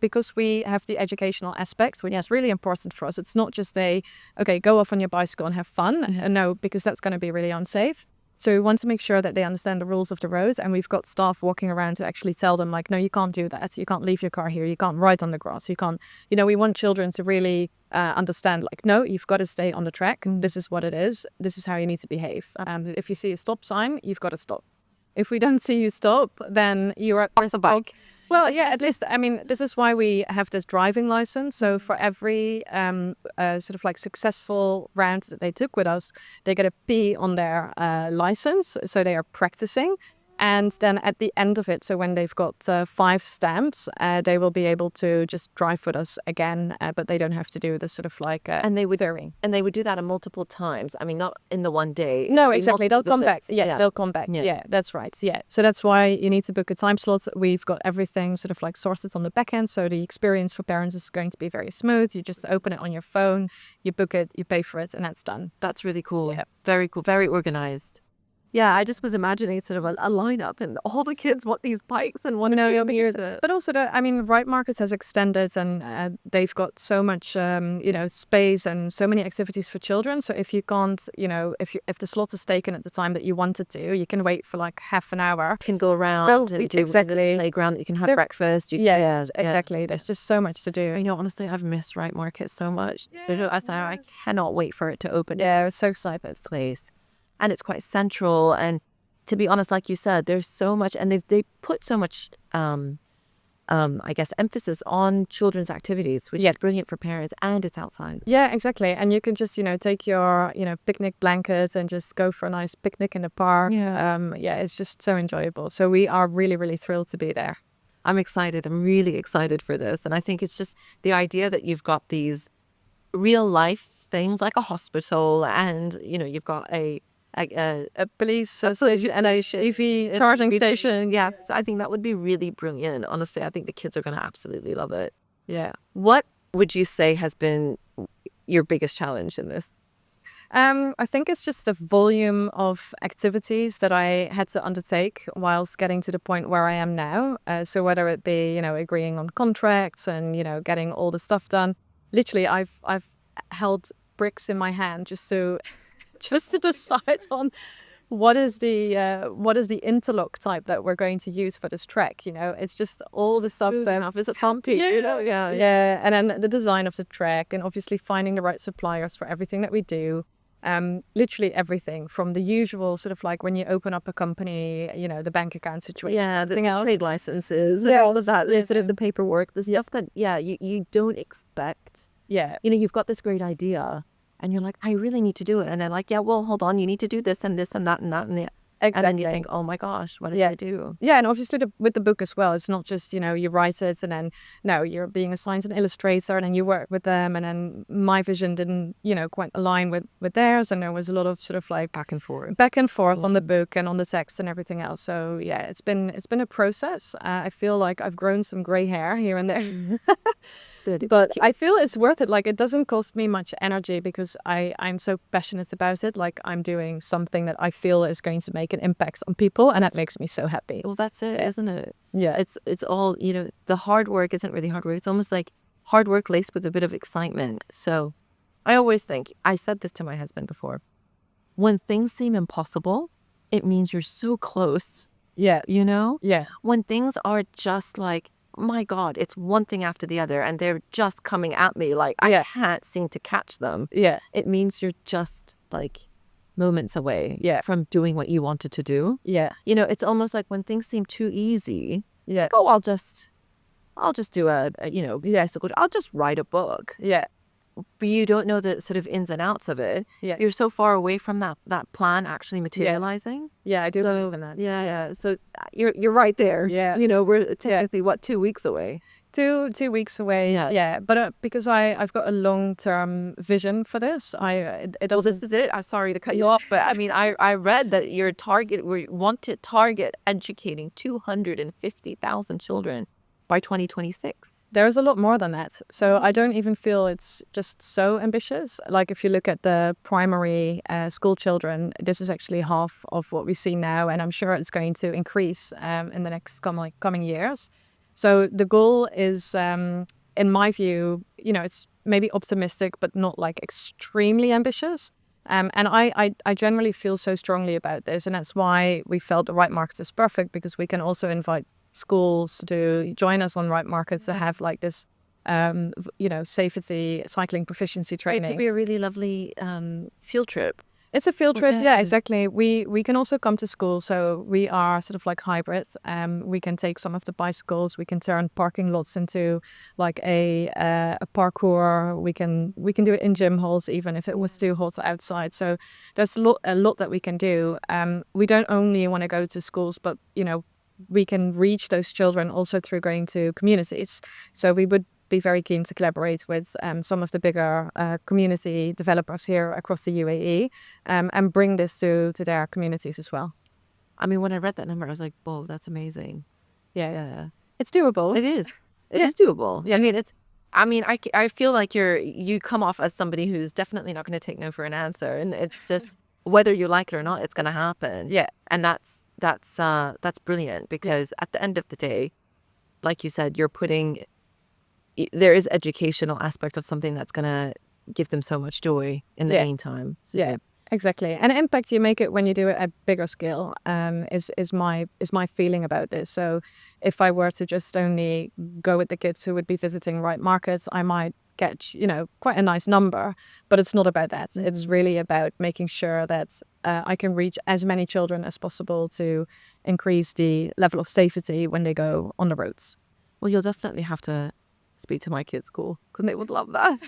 because we have the educational aspect, which is really important for us. It's not just go off on your bicycle and have fun. No, because that's going to be really unsafe. So we want to make sure that they understand the rules of the road, and we've got staff walking around to actually tell them like, no, you can't do that. You can't leave your car here. You can't ride on the grass. You can't, we want children to really understand like, no, you've got to stay on the track. This is what it is. This is how you need to behave. If you see a stop sign, you've got to stop. If we don't see you stop, then you're at the bike. Well, yeah, at least, this is why we have this driving license. So for every sort of like successful round that they took with us, they get a P on their license. So they are practicing. And then at the end of it, so when they've got 5 stamps, they will be able to just drive with us again, but they don't have to do the sort of like and they would do that multiple times. I mean, not in the one day. No, exactly. They'll come back. Yeah, they'll come back. Yeah, that's right. Yeah. So that's why you need to book a time slot. We've got everything sort of like sorted on the back end. So the experience for parents is going to be very smooth. You just open it on your phone, you book it, you pay for it, and that's done. That's really cool. Yeah. Very cool. Very organized. Yeah, I just was imagining sort of a lineup and all the kids want these bikes and want to be here to... But also, Right Market has extended and they've got so much, space and so many activities for children. So if you can't, if the slot is taken at the time that you wanted to, you can wait for like half an hour. You can go around and do exactly the playground. You can have breakfast. Exactly. There's just so much to do. Honestly, I've missed Right Market so much. I cannot wait for it to open. Yeah, it's so excited. Place. And it's quite central, and to be honest, like you said, there's so much, and they put so much, I guess, emphasis on children's activities, which is brilliant for parents, and it's outside. Yeah, exactly. And you can just, take your, picnic blankets and just go for a nice picnic in the park. Yeah, it's just so enjoyable. So we are really, really thrilled to be there. I'm excited. I'm really excited for this. And I think it's just the idea that you've got these real life things like a hospital, and, you've got a Police station and a EV charging station. Yeah, so I think that would be really brilliant. Honestly, I think the kids are going to absolutely love it. Yeah. What would you say has been your biggest challenge in this? I think it's just the volume of activities that I had to undertake whilst getting to the point where I am now. So whether it be, agreeing on contracts and, getting all the stuff done, literally I've held bricks in my hand just to decide on what is the interlock type that we're going to use for this trek. It's just all the stuff that is it bumpy? Yeah, and then the design of the trek, and obviously finding the right suppliers for everything that we do. Literally everything from the usual sort of like when you open up a company, the bank account situation. Yeah, the else. trade licenses, Yeah, all of that, sort of the paperwork, the stuff that, you don't expect. Yeah. You've got this great idea and you're like, I really need to do it. And they're like, yeah, well, hold on, you need to do this and this and that and that and that. Exactly. And then you think, oh my gosh, what did I do? Yeah, and obviously with the book as well, it's not just, you write it and then, no, you're being assigned an illustrator and then you work with them, and then my vision didn't, quite align with theirs, and there was a lot of sort of like back and forth on the book and on the text and everything else. So yeah, it's been a process. I feel like I've grown some gray hair here and there. But I feel it's worth it. Like, it doesn't cost me much energy because I'm so passionate about it. Like, I'm doing something that I feel is going to make an impact on people, and that makes me so happy. Well, that's it, isn't it? Yeah. It's all, the hard work isn't really hard work. It's almost like hard work laced with a bit of excitement. So I always think, I said this to my husband before, when things seem impossible, it means you're so close. Yeah. Yeah. When things are just like, my God, it's one thing after the other and they're just coming at me like I can't seem to catch them. Yeah. It means you're just like moments away from doing what you wanted to do. Yeah. It's almost like when things seem too easy, yeah. Oh, I'll just do I'll just write a book. Yeah. But you don't know the sort of ins and outs of it. Yeah. You're so far away from that plan actually materializing. Yeah, I do believe in that. Yeah. So you're right there. Yeah. We're technically 2 weeks away. 2 weeks away. Yeah. But because I've got a long-term vision for this, Well, this is it. I'm sorry to cut you off, but I mean, I read that your target, we want to target educating 250,000 children by 2026. There's a lot more than that. So I don't even feel it's just so ambitious. Like, if you look at the primary school children, this is actually half of what we see now. And I'm sure it's going to increase in the next coming years. So the goal is, in my view, it's maybe optimistic, but not like extremely ambitious. And I generally feel so strongly about this. And that's why we felt the Right Markets is perfect, because we can also invite schools to join us on Right Markets to have like this, safety, cycling proficiency training. It could be a really lovely field trip. It's a field trip. Yeah, exactly. We can also come to school. So we are sort of like hybrids. We can take some of the bicycles. We can turn parking lots into like a parkour. We can do it in gym halls, even if it was too hot outside. So there's a lot that we can do. We don't only want to go to schools, but we can reach those children also through going to communities. So we would be very keen to collaborate with some of the bigger community developers here across the UAE, and bring this to their communities as well. I mean, when I read that number, I was like, whoa, that's amazing. Yeah. It's doable. It is. It is doable. Yeah. I mean, I feel like you come off as somebody who's definitely not going to take no for an answer. And it's just, whether you like it or not, it's going to happen. Yeah. And that's brilliant, because at the end of the day, like you said, there is educational aspect of something that's going to give them so much joy in the meantime. So. Yeah, exactly. And the impact you make it when you do it at bigger scale is my feeling about this. So if I were to just only go with the kids who would be visiting Right Markets, I might get, quite a nice number, but it's not about that. It's really about making sure that I can reach as many children as possible to increase the level of safety when they go on the roads. Well, you'll definitely have to speak to my kids' school because they would love that.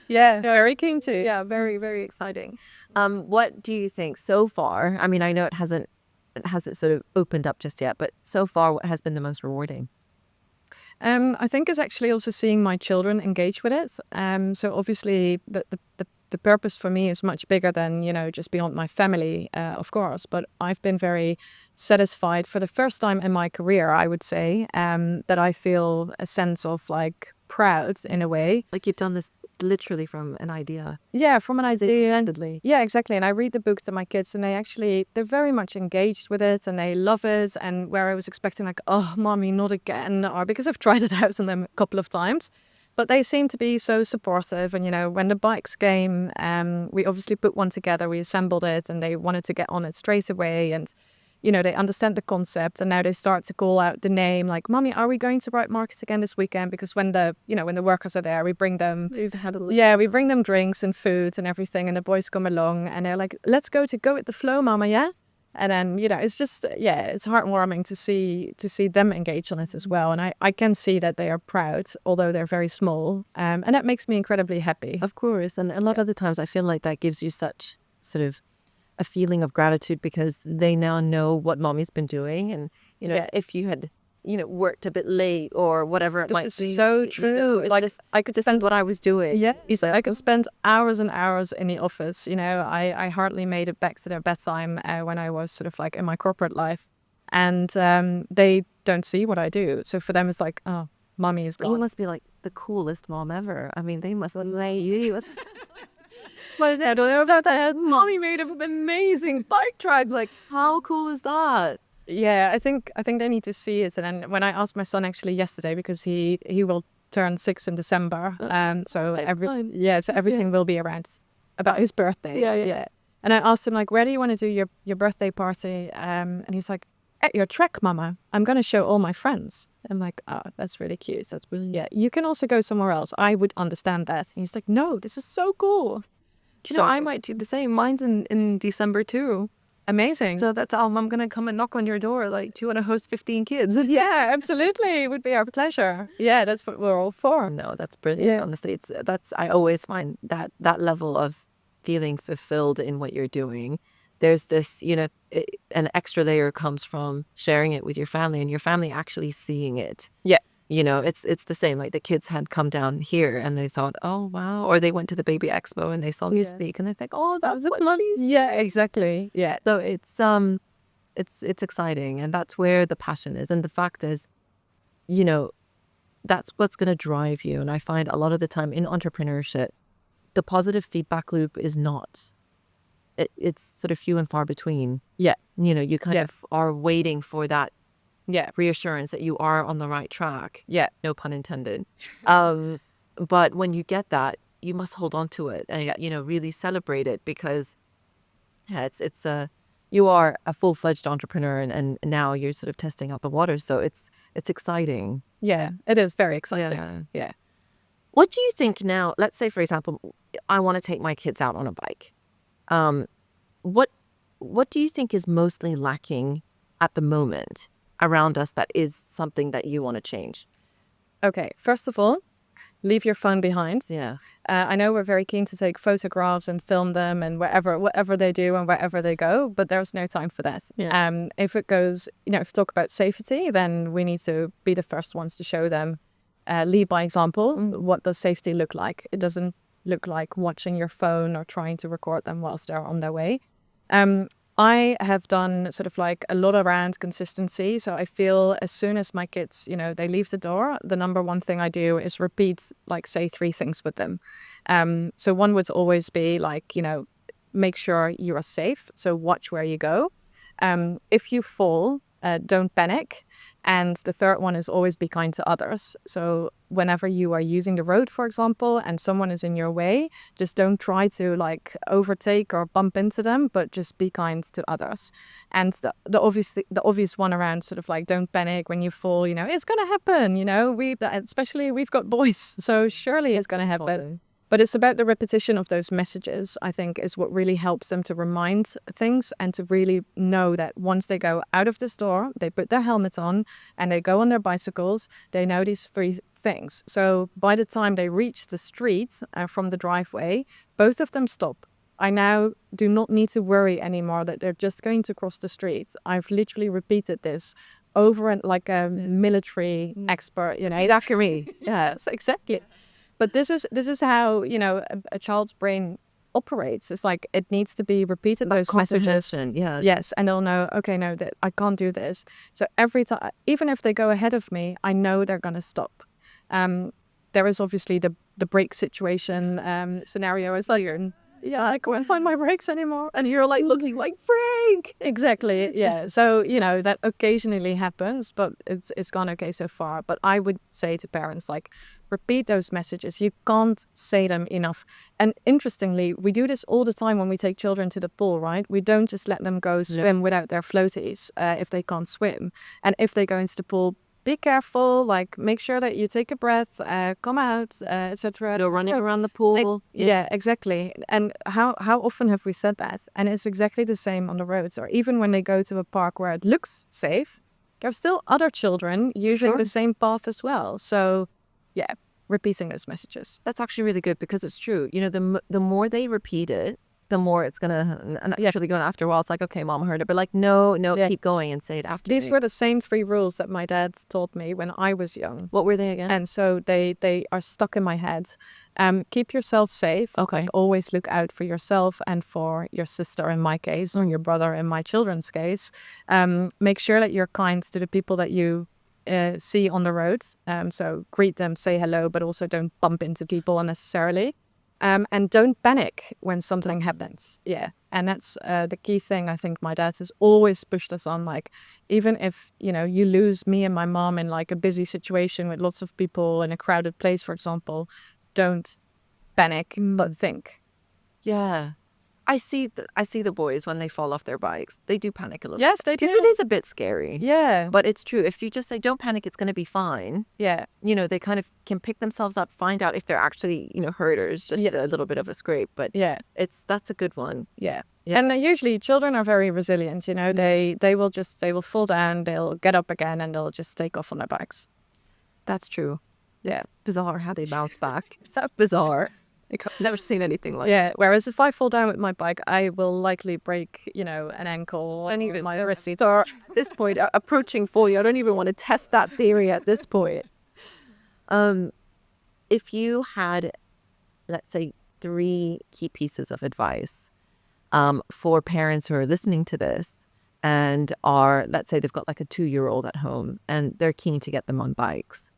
Yeah, very keen to. Yeah, very, very exciting. What do you think so far? I mean, I know it hasn't sort of opened up just yet, but so far, what has been the most rewarding? I think it's actually also seeing my children engage with it. So obviously the purpose for me is much bigger than, just beyond my family, of course. But I've been very satisfied for the first time in my career, I would say, that I feel a sense of like proud in a way. Like you've done this literally from an idea. Yeah, from an idea. Handedly. Yeah, exactly. And I read the books to my kids and they're very much engaged with it and they love it. And where I was expecting like, oh, mommy, not again, or because I've tried it out on them a couple of times. But they seem to be so supportive. And, when the bikes came, we obviously put one together, we assembled it and they wanted to get on it straight away. And, they understand the concept and now they start to call out the name like, mommy, are we going to Bright Market again this weekend? Because when the workers are there, we bring them, we bring them drinks and food and everything. And the boys come along and they're like, let's go With The Floooow, mama, yeah? And then, it's just, it's heartwarming to see them engage on it as well. And I can see that they are proud, although they're very small. And that makes me incredibly happy. Of course. And a lot of the times I feel like that gives you such sort of a feeling of gratitude because they now know what mommy's been doing. And, if you had, worked a bit late or whatever it might be. So true. Like I could spend what I was doing. Yeah. I could spend hours and hours in the office. I hardly made it back to their bedtime when I was sort of like in my corporate life. And they don't see what I do. So for them, it's like, oh, mommy is gone. You must be like the coolest mom ever. I mean, they must lay you. But I don't know about that. Mommy made an amazing bike track. Like, how cool is that? Yeah, I think they need to see it. And then when I asked my son actually yesterday, because he will turn 6 in December, so everything will be around about his birthday. Yeah. And I asked him like, where do you want to do your birthday party? And he's like, at your track, mama. I'm going to show all my friends. I'm like, oh, that's really cute. That's brilliant. Yeah, you can also go somewhere else. I would understand that. And he's like, no, this is so cool. I might do the same. Mine's in December too. Amazing. So that's I'm going to come and knock on your door. Like, do you want to host 15 kids? Yeah, absolutely. It would be our pleasure. Yeah, that's what we're all for. No, that's brilliant. Yeah. Honestly, I always find that level of feeling fulfilled in what you're doing. There's this, an extra layer comes from sharing it with your family and your family actually seeing it. Yeah. It's the same. Like the kids had come down here and they thought, oh, wow. Or they went to the baby expo and they saw me speak and they think, oh, that was what she's. Yeah, exactly. Yeah. So it's exciting. And that's where the passion is. And the fact is, that's what's going to drive you. And I find a lot of the time in entrepreneurship, the positive feedback loop is not. It's sort of few and far between. Yeah. You kind of are waiting for that reassurance that you are on the right track. Yeah. No pun intended. But when you get that, you must hold on to it and, really celebrate it because you are a full-fledged entrepreneur and now you're sort of testing out the water. So it's exciting. Yeah, it is very exciting. Yeah. What do you think now? Let's say, for example, I want to take my kids out on a bike. What do you think is mostly lacking at the moment around us that is something that you want to change? Okay, first of all, leave your phone behind. Yeah. I know we're very keen to take photographs and film them and whatever they do and wherever they go, but there's no time for that. Yeah. If it goes, if we talk about safety, then we need to be the first ones to show them, lead by example. What does safety look like? It doesn't look like watching your phone or trying to record them whilst they're on their way. I have done sort of like a lot around consistency. So I feel as soon as my kids, they leave the door, the number one thing I do is repeat, like say 3 things with them. So one would always be like, make sure you are safe. So watch where you go. If you fall, don't panic. And the third one is always be kind to others. So whenever you are using the road, for example, and someone is in your way, just don't try to like overtake or bump into them, but just be kind to others. And the obvious one around sort of like, don't panic when you fall, you know, it's going to happen, you know, especially we've got boys, so surely it's going to happen. But it's about the repetition of those messages, I think, is what really helps them to remind things and to really know that once they go out of the store, they put their helmets on and they go on their bicycles, they know these 3 things. So by the time they reach the street from the driveway, both of them stop. I now do not need to worry anymore that they're just going to cross the street. I've literally repeated this over and like a military expert, you know, yes, exactly. But this is how, you know, a child's brain operates. It's like it needs to be repeated, those messages. Yeah. Yes, and they'll know, okay, no, that I can't do this. So every time, even if they go ahead of me, I know they're going to stop. There is obviously the brake situation scenario. It's like, yeah, I can't find my brakes anymore. And you're like looking like, brake! Exactly, yeah. So, you know, that occasionally happens, but it's gone okay so far. But I would say to parents, like, repeat those messages. You can't say them enough. And interestingly, we do this all the time when we take children to the pool, right? We don't just let them go swim without their floaties if they can't swim. And if they go into the pool, be careful, like make sure that you take a breath, come out, etc. No running around the pool. Yeah, exactly. And how often have we said that? And it's exactly the same on the roads. Or even when they go to a park where it looks safe, there are still other children using the same path as well. So yeah, repeating those messages. That's actually really good because it's true. You know, the more they repeat it, the more it's gonna, and actually going after a while, it's like, okay, mom heard it, but like, no, keep going and say it after. These were the same 3 rules that my dad taught me when I was young. What were they again? And so they are stuck in my head. Keep yourself safe. Okay. Always look out for yourself and for your sister in my case, or your brother in my children's case. Make sure that you're kind to the people that you see on the road. So greet them, say hello, but also don't bump into people unnecessarily. And don't panic when something happens. Yeah. And that's the key thing I think my dad has always pushed us on. Like, even if, you know, you lose me and my mom in like a busy situation with lots of people in a crowded place, for example, don't panic, but think. Yeah. I see the boys when they fall off their bikes. They do panic a little. Yes, they do. Because it is a bit scary. Yeah. But it's true. If you just say, don't panic, it's going to be fine. Yeah. You know, they kind of can pick themselves up, find out if they're actually, you know, hurt or it's just a little bit of a scrape. But yeah, that's a good one. Yeah. And usually children are very resilient, you know, they will fall down, they'll get up again, and they'll just take off on their bikes. That's true. Yeah. It's bizarre how they bounce back. It's so bizarre. I've never seen anything like that. Whereas if I fall down with my bike, I will likely break, you know, an ankle and even my wrist. Or at this point, approaching 40, I don't even want to test that theory at this point. If you had, let's say, 3 key pieces of advice for parents who are listening to this and are, let's say they've got like a 2-year-old at home and they're keen to get them on bikes.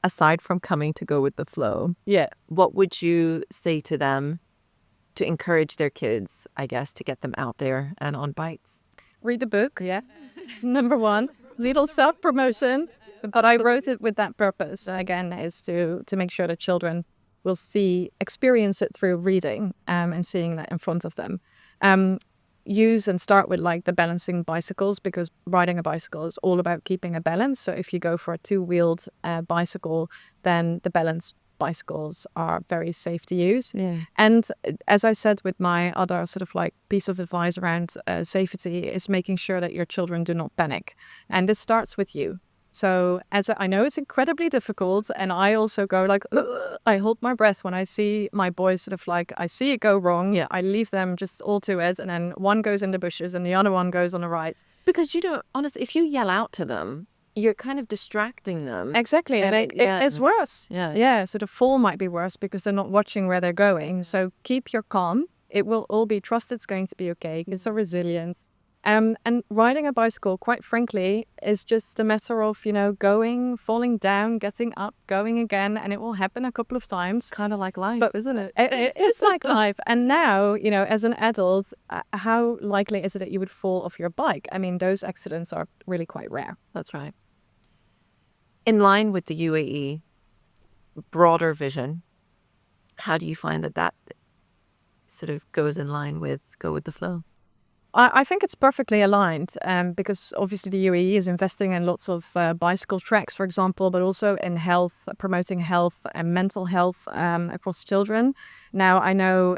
Aside from coming to Go With The Floooow, what would you say to them to encourage their kids, I guess, to get them out there and on bikes? Read the book, Number 1, little self-promotion, but I wrote it with that purpose, again, is to make sure that children will experience it through reading and seeing that in front of them. Use and start with like the balancing bicycles, because riding a bicycle is all about keeping a balance. So if you go for a 2-wheeled bicycle, then the balance bicycles are very safe to use. And as I said with my other sort of like piece of advice around safety, is making sure that your children do not panic. And this starts with you. So as I know it's incredibly difficult, and I also go like, I hold my breath when I see my boys sort of like, I see it go wrong. I leave them just all to it. And then one goes in the bushes and the other one goes on the right. Because you don't, honestly, if you yell out to them, you're kind of distracting them. Exactly. And it's worse. So the fall might be worse because they're not watching where they're going. So keep your calm. It will all be, trust it's going to be okay. Kids are resilient. And riding a bicycle, quite frankly, is just a matter of, you know, going, falling down, getting up, going again, and it will happen a couple of times. Kind of like life, isn't it? It is like life. And now, you know, as an adult, how likely is it that you would fall off your bike? I mean, those accidents are really quite rare. That's right. In line with the UAE, broader vision, how do you find that sort of goes in line with Go With The Flow? I think it's perfectly aligned because obviously the UAE is investing in lots of bicycle tracks, for example, but also in health, promoting health and mental health across children. Now, I know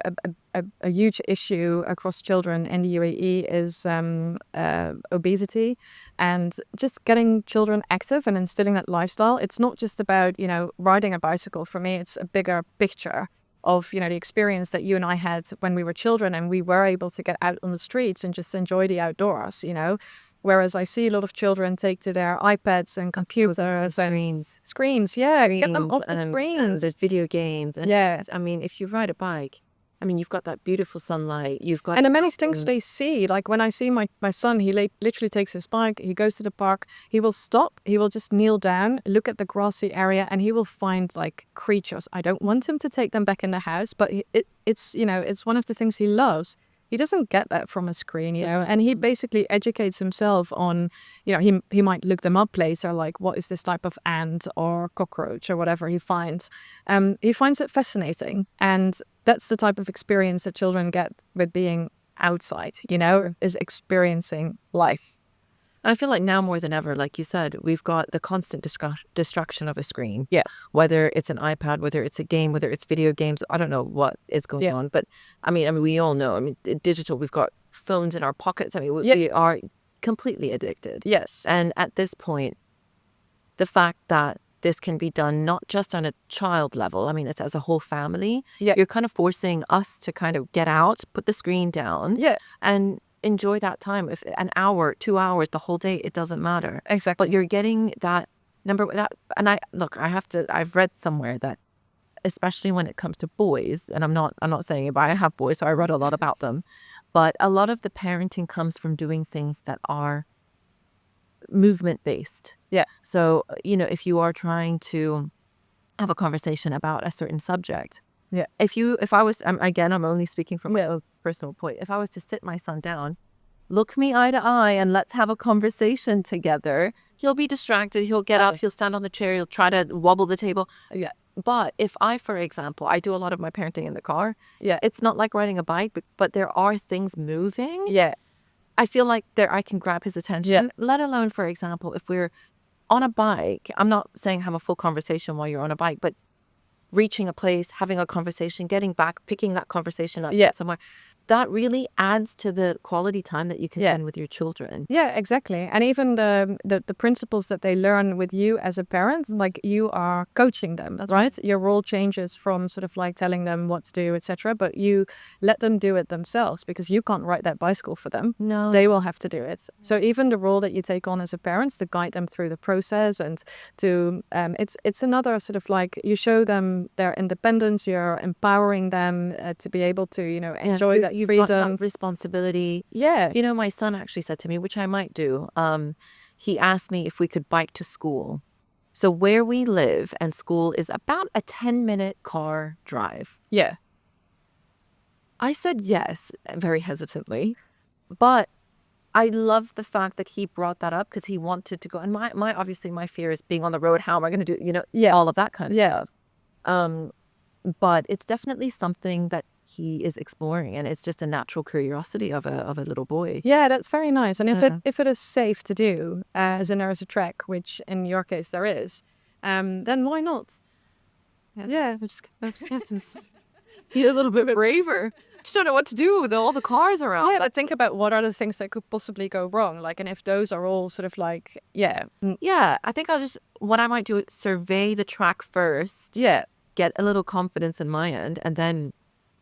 a huge issue across children in the UAE is obesity, and just getting children active and instilling that lifestyle. It's not just about, riding a bicycle. For me, it's a bigger picture of, the experience that you and I had when we were children and we were able to get out on the streets and just enjoy the outdoors, Whereas I see a lot of children take to their iPads and computers and screens. Yeah, get them off the screens. There's video games. And Yeah. I mean, if you ride a bike, I mean, you've got that beautiful sunlight. You've got And the many things they see, like when I see my son, he literally takes his bike, he goes to the park, he will stop, he will just kneel down, look at the grassy area, and he will find like creatures. I don't want him to take them back in the house, but it's one of the things he loves. He doesn't get that from a screen, and he basically educates himself on, he might look them up later, like what is this type of ant or cockroach or whatever he finds. He finds it fascinating, and that's the type of experience that children get with being outside, is experiencing life. I feel like now more than ever, like you said, we've got the constant distraction of a screen. Yeah. Whether it's an iPad, whether it's a game, whether it's video games, I don't know what is going on. But I mean, we all know, digital, we've got phones in our pockets. I mean, we are completely addicted. Yes. And at this point, the fact that this can be done not just on a child level, I mean, it's as a whole family. Yeah. You're kind of forcing us to kind of get out, put the screen down. Yeah. And enjoy that time. If an hour, 2 hours, the whole day, it doesn't matter. Exactly. But you're getting that number that, and I've read somewhere that especially when it comes to boys, and I'm not saying it, but I have boys, so I read a lot about them. But a lot of the parenting comes from doing things that are movement based. Yeah. So, if you are trying to have a conversation about a certain subject, yeah. If I was, again, I'm only speaking from my own personal point. If I was to sit my son down, look me eye to eye, and let's have a conversation together, he'll be distracted. He'll get up, he'll stand on the chair, he'll try to wobble the table. Yeah. But if for example, I do a lot of my parenting in the car. Yeah. It's not like riding a bike, but there are things moving. Yeah. I feel like I can grab his attention, let alone, for example, if we're on a bike. I'm not saying have a full conversation while you're on a bike, but reaching a place, having a conversation, getting back, picking that conversation up somewhere, that really adds to the quality time that you can spend with your children. Yeah, exactly. And even the principles that they learn with you as a parent, like you are coaching them, right? Your role changes from sort of like telling them what to do, etc. But you let them do it themselves because you can't ride that bicycle for them. No. They will have to do it. So even the role that you take on as a parent to guide them through the process and to, it's another sort of like you show them their independence, you're empowering them to be able to, enjoy that freedom. That responsibility. Yeah. My son actually said to me, which I might do, he asked me if we could bike to school. So where we live and school is about a 10-minute car drive. Yeah. I said yes, very hesitantly, but I love the fact that he brought that up because he wanted to go. And obviously my fear is being on the road. How am I going to do, all of that kind of stuff. But it's definitely something that he is exploring, and it's just a natural curiosity of a little boy. Yeah, that's very nice. And if it is safe to do, as in there is a track, which in your case there is, then why not? Yeah, I just be a little bit braver. Just don't know what to do with all the cars around. Yeah, but think about what are the things that could possibly go wrong. Like, and if those are all sort of like, Yeah, I think what I might do is survey the track first. Yeah. Get a little confidence in my end, and then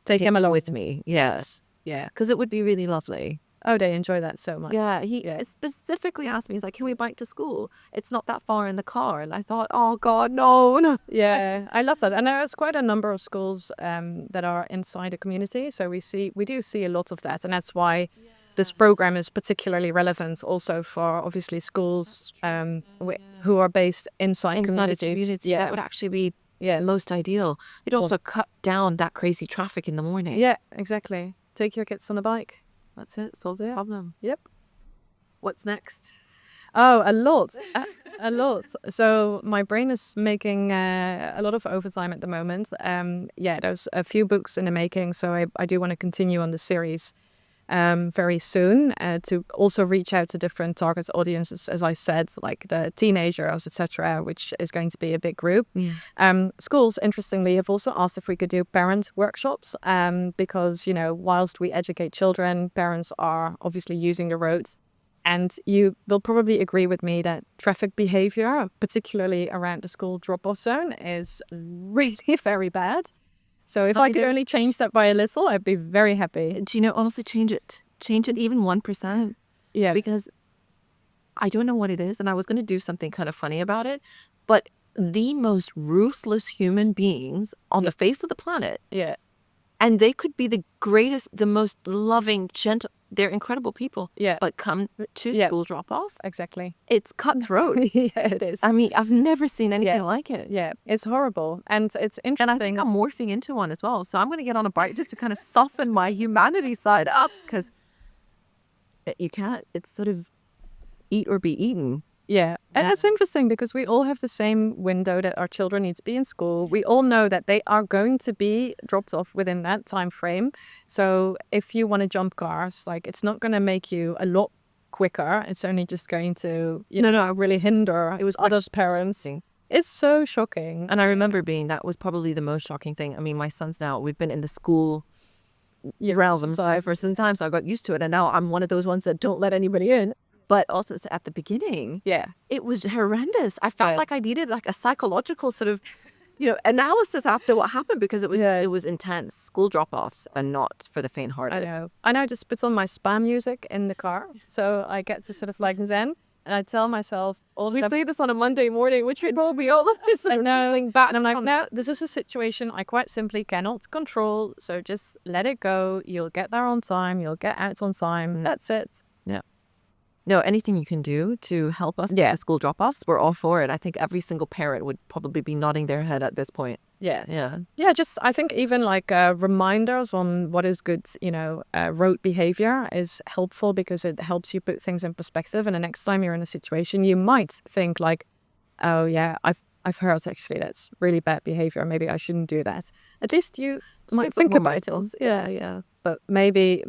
take him along with me. Yes. Yeah, because it would be really lovely. Oh, they enjoy that so much. Yeah, he specifically asked me, he's like, can we bike to school? It's not that far in the car. And I thought, oh God, no. Yeah, I love that. And there's quite a number of schools that are inside a community. So we do see a lot of that. And that's why this program is particularly relevant also for obviously schools who are based inside communities. Yeah, that would actually be most ideal. You'd also cut down that crazy traffic in the morning. Yeah, exactly. Take your kids on a bike. That's it. Solve the problem. Yep. What's next? Oh, a lot. A lot. So my brain is making a lot of overtime at the moment. Yeah, there's a few books in the making, so I do want to continue on the series very soon to also reach out to different target audiences, as I said, like the teenagers, etc., which is going to be a big group. Schools, interestingly, have also asked if we could do parent workshops because, you know, whilst we educate children, parents are obviously using the roads. And you will probably agree with me that traffic behavior, particularly around the school drop-off zone, is really very bad. So if I could only change that by a little, I'd be very happy. Do you know, honestly, change it even 1%. Yeah. Because I don't know what it is, and I was going to do something kind of funny about it, but the most ruthless human beings on the face of the planet. Yeah. And they could be the greatest, the most loving, gentle, they're incredible people. Yeah. But come to school drop off. Exactly. It's cutthroat. Yeah, it is. I mean, I've never seen anything like it. Yeah, it's horrible. And it's interesting. And I think I'm morphing into one as well. So I'm going to get on a bike just to kind of soften my humanity side up, because you can't, it's sort of eat or be eaten. Yeah. And it's interesting because we all have the same window that our children need to be in school. We all know that they are going to be dropped off within that time frame. So if you want to jump cars, like, it's not going to make you a lot quicker. It's only just going to really hinder. It was other parents. It's so shocking. And I remember that was probably the most shocking thing. I mean, my son's now, we've been in the school realm for some time, so I got used to it. And now I'm one of those ones that don't let anybody in. But also at the beginning, it was horrendous. I felt like I needed like a psychological sort of, analysis after what happened, because it was intense. School drop-offs are not for the faint-hearted. I know. I just put on my spa music in the car, so I get to sort of like zen, and I tell myself all the time. We say this on a Monday morning, which would probably all of this. I'm knowing back, and I'm like, no, this is a situation I quite simply cannot control. So just let it go. You'll get there on time. You'll get out on time. That's it. Yeah. No, anything you can do to help us with school drop-offs, we're all for it. I think every single parent would probably be nodding their head at this point. Yeah. Just, I think even like reminders on what is good, road behavior is helpful, because it helps you put things in perspective. And the next time you're in a situation, you might think like, oh yeah, I've heard actually that's really bad behavior. Maybe I shouldn't do that. At least you might think about it. Yeah. But maybe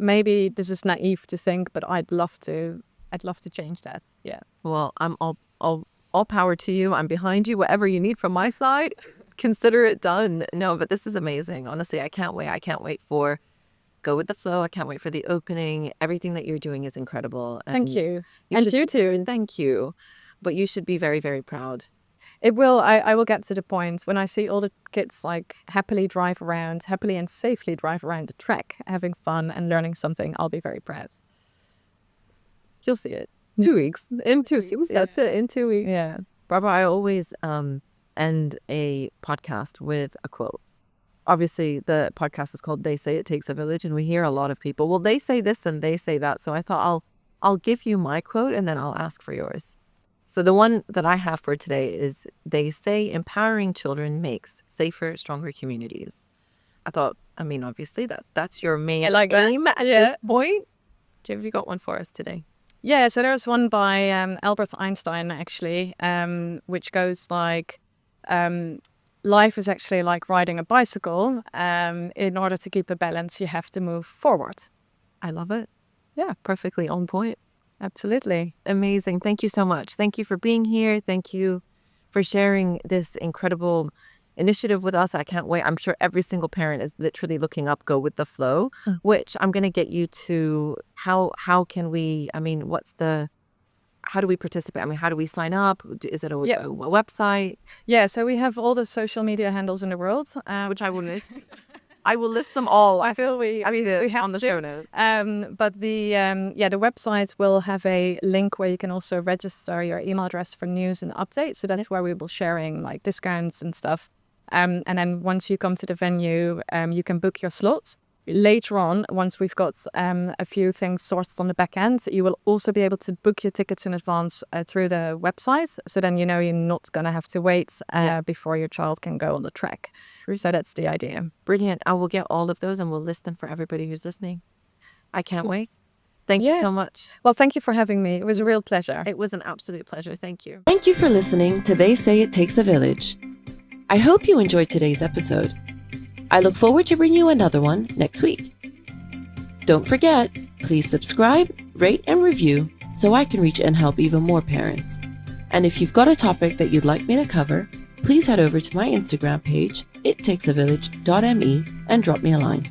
this is naive to think, but I'd love to change that. Yeah. Well, I'm all power to you. I'm behind you. Whatever you need from my side, consider it done. No, but this is amazing. Honestly, I can't wait. I can't wait for Go With The Floooow. I can't wait for the opening. Everything that you're doing is incredible. Thank you. You too. Thank you. But you should be very, very proud. It will. I will get to the point when I see all the kids like happily and safely drive around the track, having fun and learning something. I'll be very proud. You'll see it. 2 weeks. In 2 weeks. That's it. In 2 weeks. Yeah. Barbara, I always end a podcast with a quote. Obviously, the podcast is called They Say It Takes a Village, and we hear a lot of people, well, they say this and they say that. So I thought I'll give you my quote and then I'll ask for yours. So the one that I have for today is, they say empowering children makes safer, stronger communities. I thought, obviously that's your main aim at this point. Have you got one for us today? Yeah, so there's one by Albert Einstein, actually, which goes like, life is actually like riding a bicycle. In order to keep a balance, you have to move forward. I love it. Yeah, perfectly on point. Absolutely. Amazing. Thank you so much. Thank you for being here. Thank you for sharing this incredible initiative with us. I can't wait. I'm sure every single parent is literally looking up Go With The Floooow, which I'm going to get you to how can we, how do we participate? How do we sign up? Is it a website? Yeah, so we have all the social media handles in the world, which I will list. I will list them all. I feel we have on the show notes. But the website will have a link where you can also register your email address for news and updates. So that's where we will sharing like discounts and stuff. And then once you come to the venue, you can book your slots. Later on, once we've got a few things sourced on the back end, you will also be able to book your tickets in advance through the website. So then you're not going to have to wait before your child can go on the track. So that's the idea. Brilliant. I will get all of those and we'll list them for everybody who's listening. I can't wait. Thank you so much. Well, thank you for having me. It was a real pleasure. It was an absolute pleasure. Thank you. Thank you for listening to They Say It Takes a Village. I hope you enjoyed today's episode. I look forward to bringing you another one next week. Don't forget, please subscribe, rate, and review so I can reach and help even more parents. And if you've got a topic that you'd like me to cover, please head over to my Instagram page, ittakesavillage.me, and drop me a line.